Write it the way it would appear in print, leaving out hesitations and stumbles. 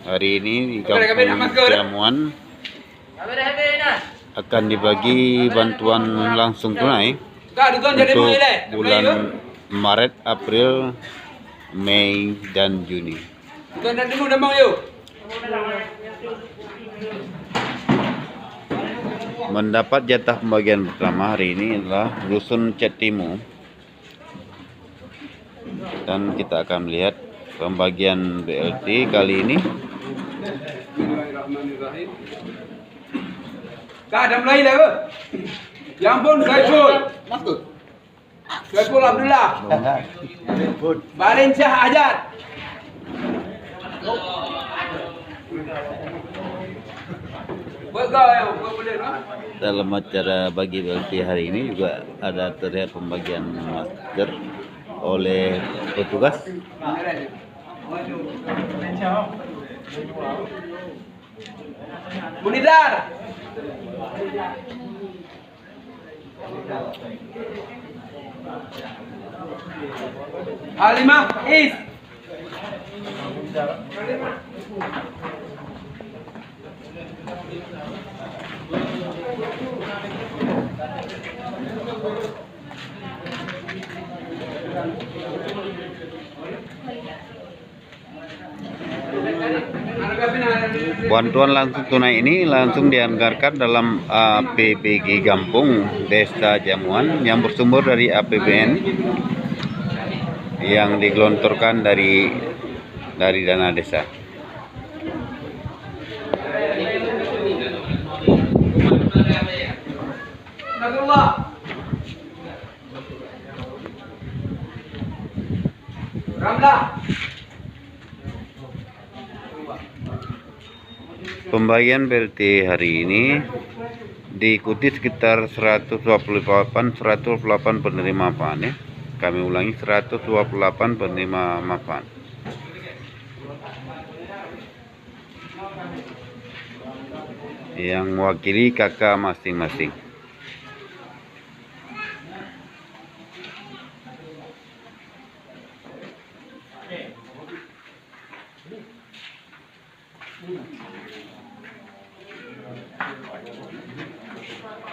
Hari ini di Kampung Jamuan akan dibagi bantuan langsung tunai untuk bulan Maret, April, Mei, dan Juni. Mendapat jatah pembagian pertama hari ini adalah Dusun Cetimu, dan kita akan melihat pembagian BLT kali ini. Ada mulai lah, yang pun Saiful Abdullah, Barin Syah Ajat. Dalam acara bagi BLT hari ini juga ada terlihat pembagian masker oleh petugas. Munidar, Halimah Is, Bantuan langsung tunai ini langsung dianggarkan dalam APBG Gampung Desa Jamuan yang bersumber dari APBN yang digelontorkan dari dana desa. Pembagian BLT hari ini diikuti sekitar 128 penerima manfaat ya. Kami ulangi, 128 penerima manfaat. Yang mewakili kakak masing-masing.